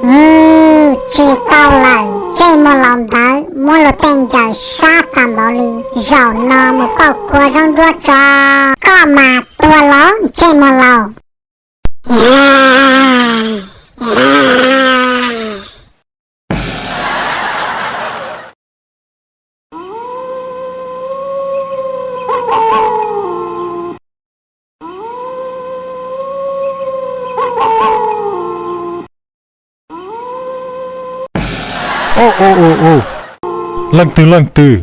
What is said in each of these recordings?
知道了，这么老的，我了等着啥饭包里，绕那么包裹上着着，干嘛多了这么老？哦，冷tử.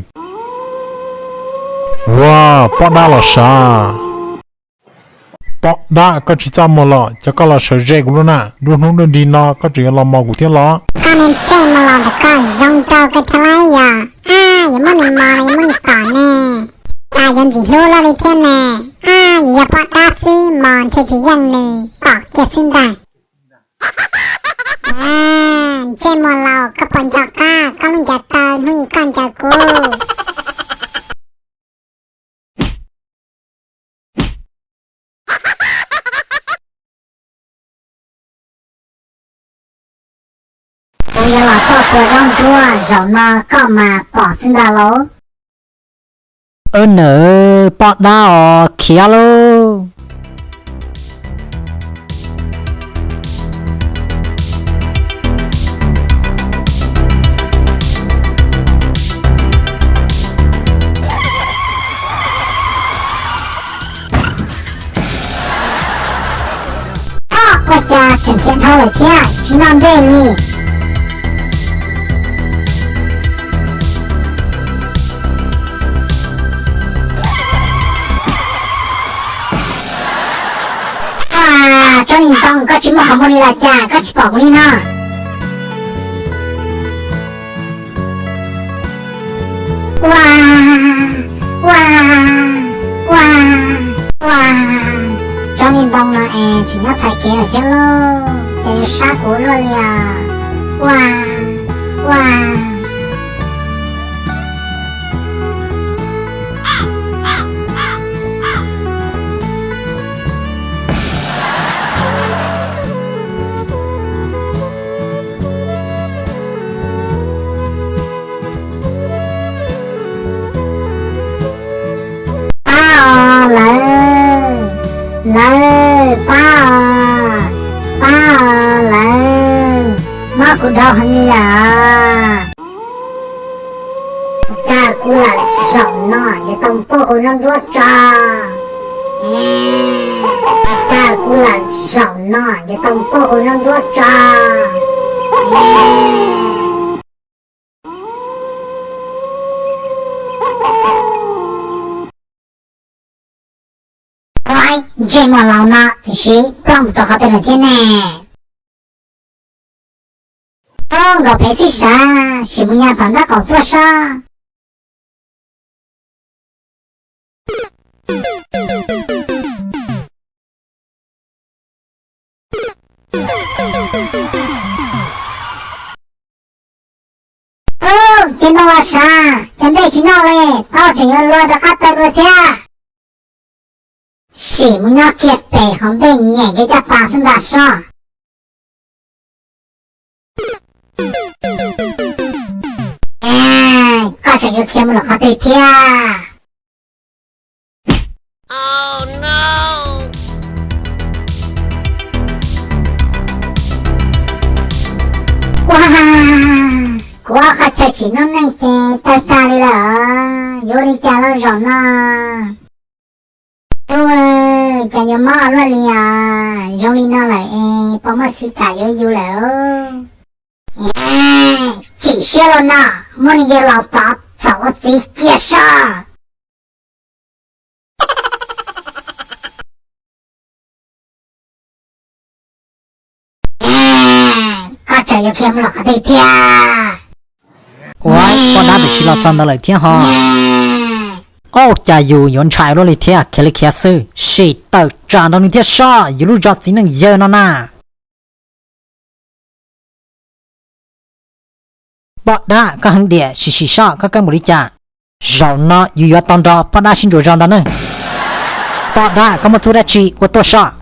Wow, bọn đã là sao? Bọn đã có chỉ cho một lọ, cho có là sợ rẻ của luôn à. Đúng không đơn đi nó, có chỉ là mò của tiếng lọ. Con nên chơi mà lọ đã có rong trâu cái thế này à? Vậy mà mình mò này mình có nè. Chà dân vì lưu lo đi thiên nè. Vậy là bọn đã sư mò chơi chỉ dân nè. Bỏ kia xinh ra. Chơi mà lọ có bọn cho ca, có mình chả tờ, nuôi con chả cô. Bây giờ là có của rong chua, rau nó có mà bỏ xin ra lỗ. Nỡ, bọn đã kia lô. Quốc gia整天偷了家，只能对你。这领导搞什么好不哩了家，搞起保护哩呢？这领导呢，今天才给了天喽，这有啥锅热了？Aku dah hamila. Aku lah sana dia tempat orang tua cah. Aku lah sana dia tempat orang tua cah. Ôi, dễ mà lâu nè, thì sĩ, không cho họ tên là thế nè. Ngọc phải thích sao? Chỉ muốn nhà tao đã có tua sao? Trên đâu là sao? Trên đây chỉ nào lên, tao chỉ có lo được khát tao rồi thế. Chỉ muốn nhà kiệt bể không để nhẹ cái cha bà xin đã sao? Có thể yêu thêm một khó tùy thia. Oh no. Quá khó chơi chỉ nó năng chế ta ta đi là vô đi cha nó rồi nó. Chả nhớ mơ luôn đi à. Rồi đi nó lại bỏ mất xí cả vô lỡ. Chỉ xe luôn nè, muốn đi lão tát, sao gì kia sao? Có trời yêu kiếm là có thể thia. Ôi, con đã bị xí lọt chân đó lại thiên hò. Ô, chả dù yốn trái rồi lại thiên, kia kia sư, xí tờ tràn đó lại thiên sao, dù lúc giọt chỉ năng dơ nó nà. Bọn đã có hứng địa xì sao có cái mùi chả rau nó dù tòn đó bọn đã xin rồi rau đó nữa bọn đã có một thứ đã chỉ của tôi sao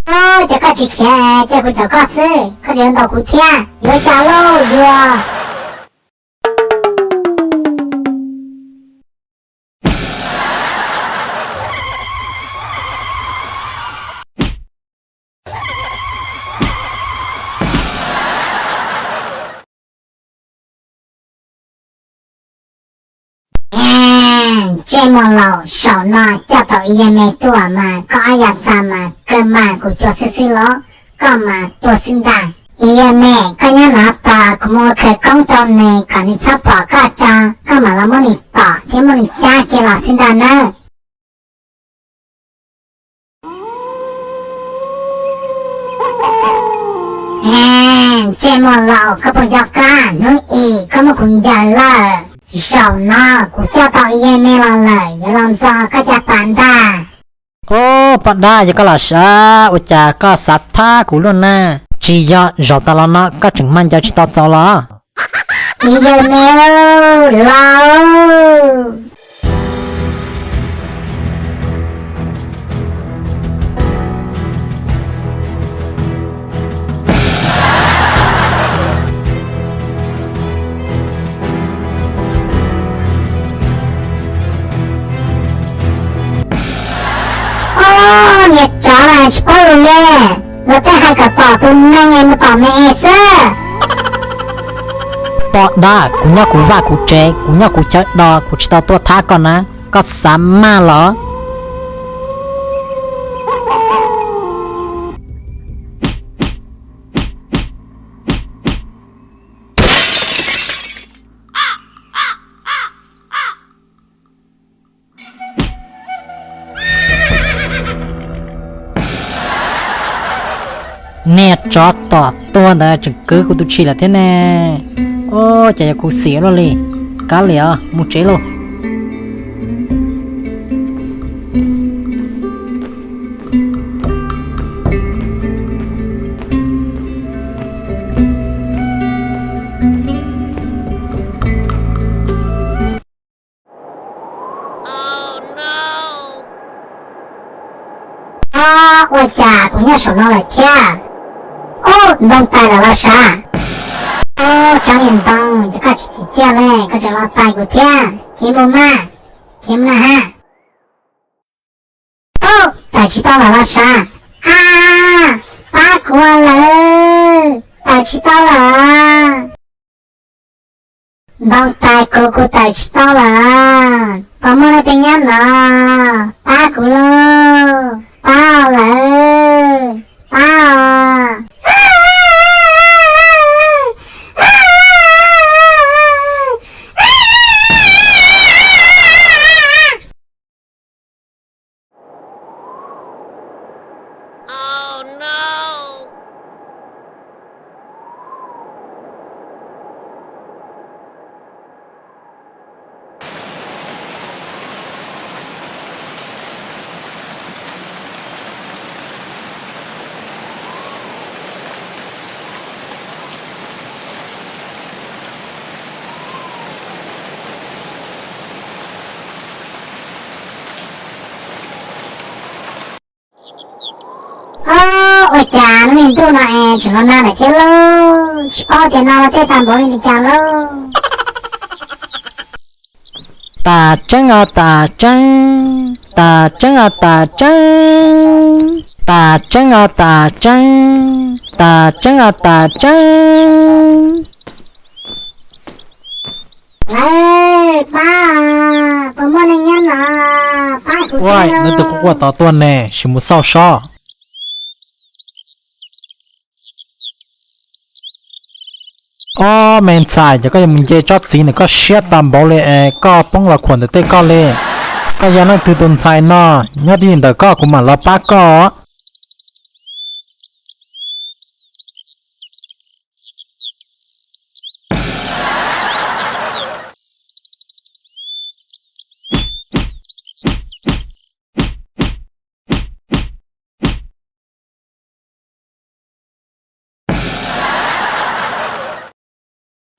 这个纸片这会找告诉，可人到古天有家喽有。这么老少呢，叫到也没多嘛，搞呀咱们干嘛个做事情了，干嘛多心蛋，也没干呀拿打，可么开刚到呢，看你擦把个张，干嘛那么你打，天么你家给了心蛋呢？这么老可不要干，侬一可么困觉了。少呢，古家到也没了了，也让这个家办的。ô bạn đã giờ có là sao ô cha có sát tha của luôn nè chỉ giờ rồi ta lo nó có chừng mang giờ chỉ tao cho lo也没有老。你找来吃包了嘞，我带还个早都那年没到没事。bọn đã cũng nhau cũng va cũng trẻ cũng nhau cũng chơi đò cũng chỉ tao tua tha con á có sắm ma lo nè cho tỏ tua đó chứng cứ của tôi chỉ là thế nè ô chả có xỉa luôn đi cá lìa một chế luôn我家姑娘手弄了天，哦，弄带来了啥？哦，张连东，这个是几天嘞？可这老带过天，听不嘛？听不啦哈？哦，带知道了啥？啊，八过了，带知道了。弄带哥哥带知道了，把我来等下呢，八过了。爆了！爆！我家里面都那吃了哪来天喽？吃饱点了，我再担包里的家喽。ta chân à ta chân ta chân à ta chân ta chân à ta chân ta chân à ta chân Ê, ba, bà mua này nhá nè, ba của Ôi, nó tự có quả tỏ tuần nè, chỉ một sao sao. Mình xài cho cái mình chơi chót gì này có shit tạm bảo lệ có bông là khuẩn để có lệ có giờ nó từ tuần xài nó nhớ đi đỡ có cũng mà lo bác có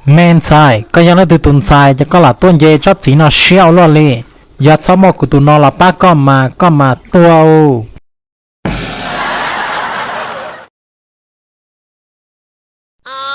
men sai có giờ nó từ tuần sai cho có là tuần dê chót gì nó xéo lo lệ giờ sau một của tụi nó là bác có mà tua ô 啊